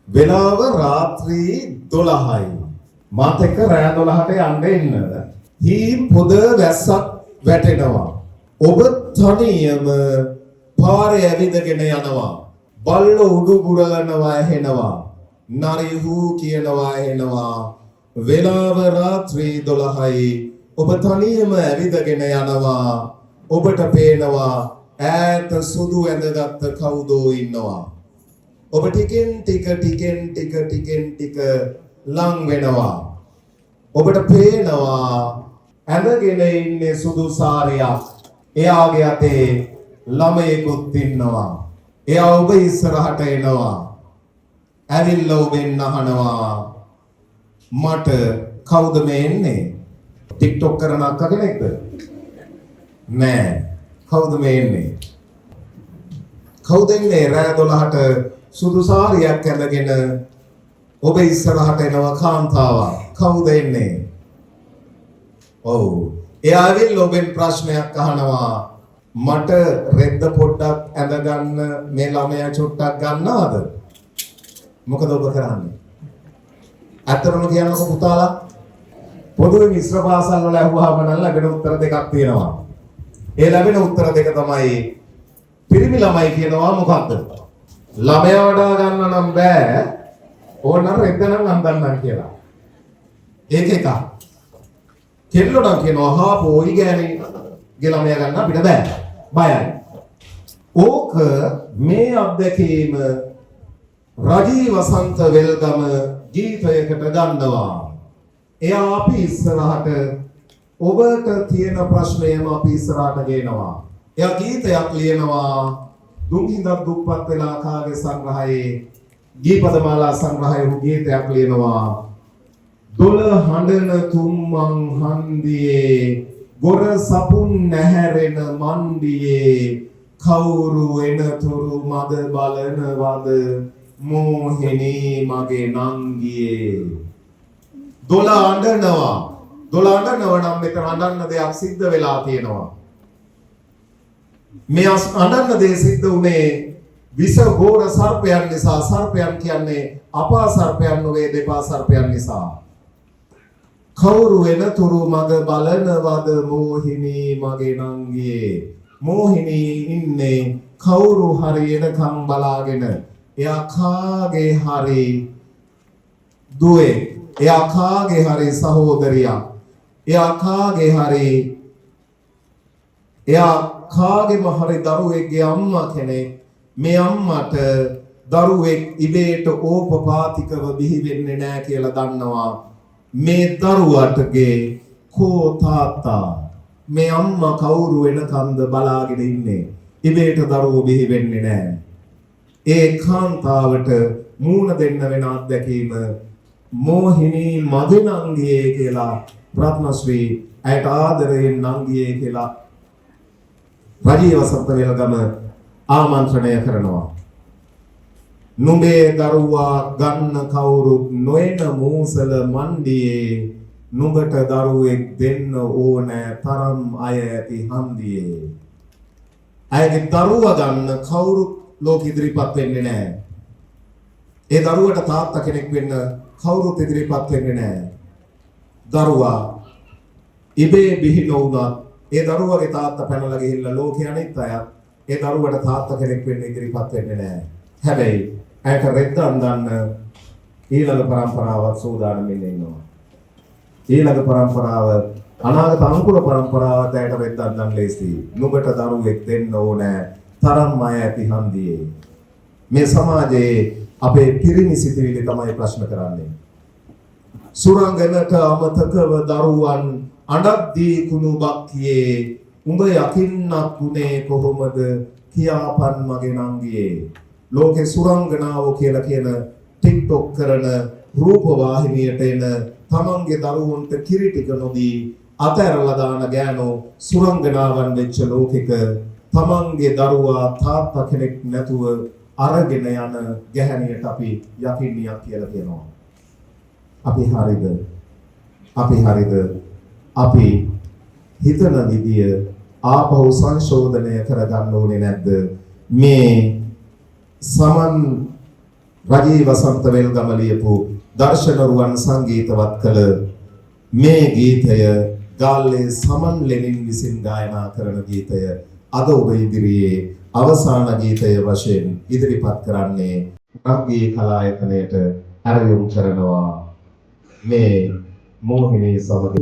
වෙලාව රාත්‍රී 12යි. මාත් එක්ක රෑ 12ට යන්න එන්න. හීම් පොද වැස්සක් වැටෙනවා. ඔබ තනියම පාරේ ඇවිදගෙන යනවා. බල්ලෝ උඩු බුරලනවා ඇහෙනවා. නරිහු කියනවා ඇහෙනවා. වෙලාව රාත්‍රී 12යි. ඔබ තනියම ඇවිදගෙන යනවා. ඔබට පේනවා ඈත සුදු ඇඳගත්ත කවුදෝ ඉන්නවා. ඔබ ටිකෙන් ටික ලං වෙනවා. ඔබට පේනවා ඇඳගෙන ඉන්නේ සුදු සාරියක්. එයාගේ අතේ ළමයෙකුත් ඉන්නවා. එයා ඔබ ඉස්සරහට එනවා. ඇවිල්ලා ඔබෙන් අහනවා මට කවුද මේ එන්නේ? TikTok කරන අක්කා කෙනෙක්ද? නෑ. කවුද මේ එන්නේ? කවුද එන්නේ රෑ 12ට සුදු සාරියක් ඇඳගෙන ඔබ ඉස්සරහට එනවා කාන්තාවක්. කවුද එන්නේ? ඔව්. එයා ඇවිල්ලා ඔබෙන් ප්‍රශ්නයක් අහනවා. මට රෙද්ද පොඩ්ඩක් ඇඳගන්න මේ ළමයා චුට්ටක් ගන්නවද? මොකද ඔබ කරන්නේ? අතරම කියන්නකො පුතාලා. පොදුවේ මිශ්‍ර පාසල් වල අහුවාම නම් ලැබෙන උත්තර දෙකක් තියෙනවා. ඒ ලැබෙන උත්තර දෙක තමයි පිරිමි ළමයි කියනවා මොකක්ද? ළමයා වඩා ගන්න නම් බෑ. ඕනනම් රෙද්ද නම් අඳන්නම් කියලා. ඒක එක. කෙල්ලොඩන් කියනවා හා පොයි ගෑණිගේ ළමයා ගන්න අපිට බෑ. බයයි. ඕක මේ අත්දැකීම රජී වසන්ත වෙල්ගම ගීතයකට ගන්නවා. එයා අපි ඉස්සරහට ඔබට තියෙන ප්‍රශ්නයම අපි ඉස්සරහට ගේනවා. එයා ගීතයක් ලියනවා. දුක්හිඳක් දුප්පත් වෙලා කාගේ සංග්‍රහයේ ගීපදමාලා සංග්‍රහයේ ගීතයක් ලියනවා. දොළ හඬන තුම්මන් හන්දියේ ගොර සපුන් නැහැරෙන මණ්ඩියේ කවුරු එනතුරු මද බලනවද මෝහිනී මගේ නංගියේ. දොළ අඬනවා. දොළ අඬනවා නම් මෙතන අඬන්න දෙයක් සිද්ධ වෙලා තියෙනවා. මේ අඬන්න දේ සිද්ධ උනේ විස ගෝර සර්පයන් නිසා. සර්පයන් කියන්නේ අපා සර්පයන් නොවේ දෙපා සර්පයන් නිසා. කවුරු එනතුරු මග බලනවද මෝහිනී මගේ නංගියේ. මෝහිනී ඉන්නේ කවුරු හරි එනකම් බලාගෙන. එයා කාගේ හරි දුවේ. එයා කාගේ හරි සහෝදරියක්. එයා කාගේ හරි කාගේම හරි දරුවෙක්ගේ අම්මා කෙනෙක්. මේ අම්මට දරුවෙක් ඉබේට ඕපපාතිකව බිහි වෙන්නේ නැහැ කියලා දන්නවා. මේ දරුවටගේ කෝ තාත්තා මේ අම්මා කවුරු වෙනකම්ද බලාගෙන ඉන්නේ. ඉබේට දරුවෝ බිහි වෙන්නේ නැහැ. ඒ කාන්තාවට මූණ දෙන්න වෙන අත්දැකීම මෝහිනී මගේ නංගියේ කියලා රත්නශ්‍රී ඇයට ආදරයෙන් නංගියේ කියලා රජී වසන්ත වෙල්ගම ආමන්ත්‍රණය කරනවා. නුඹේ දරුවා ගන්න කවුරුත් නොයන මූසල මණ්ඩියේ නුඹට දරුවෙක් දෙන්න ඕනෑ තරම් අය ඇති හන්දියේ. ඇයගේ දරුවා ගන්න කවුරුත් ලෝක ඉදිරිපත් වෙන්නේ නැහැ. ඒ දරුවට තාත්තා කෙනෙක් වෙන්න කවුරුත් ඉදිරිපත් වෙන්නේ නැහැ. දරුවා ඉබේ බිහි නොවුනත් ඒ දරුවගේ තාත්තා පැනලා ගිහිල්ලා ලෝකේ අනිත් අය ඒ දරුවට තාත්තා කෙනෙක් වෙන්න ඉදිරිපත් වෙන්නේ නැහැ. හැබැයි ඇයට රෙද්ද අඳන්න ඊළඟ પરම්පරාවත් සූදානම්ින් ඉන්නවා. ඊළඟ પરම්පරාව අනාගත අනුකූල પરම්පරාවත් ඇයට රෙද්ද අඳන්න ලේසි. නුඹට දරුවෙක් දෙන්න ඕනේ තරම් අය ඇති හන්දියේ. මේ සමාජයේ අපේ පිරිමි සිතිවිලි තමයි ප්‍රශ්න කරන්නේ. සුරංගනට අමතකව දරුවන් අඬද්දී කුණු බක්කියේ උඹ යකින්නක් උනේ කොහොමද කියාපන් මගේ නංගියේ. ලෝකේ සුරංගනාවෝ කියලා කියන TikTok කරන රූප වාහිනියට එන තමන්ගේ දරුවන්ට කිරි ටික නොදී අතහැරලා දාන ගෑනෝ සුරංගනාවන් වෙච්ච ලෝකෙක තමන්ගේ දරුවා තාත්තා කෙනෙක් නැතුව අරගෙන යන ගැහැණියට අපි යකින්නියක් කියලා කියනවා. අපි හරිද? අපි හිතන විදිය ආපහු සංශෝධනය කරගන්න ඕනේ නැද්ද? මේ සමන් රජී වසන්ත වෙල්ගම ලියපු දර්ශන රුවන් සංගීතවත් කළ මේ ගීතය ගාල්ලේ සමන් ලෙනින් විසින් ගායනා කරන ගීතය අද ඔබ ඉදිරියේ අවසාන ගීතය වශයෙන් ඉදිරිපත් කරන්නේ රංගී කලායතනයට ඇරයුම් කරනවා මේ මෝහිනී සමග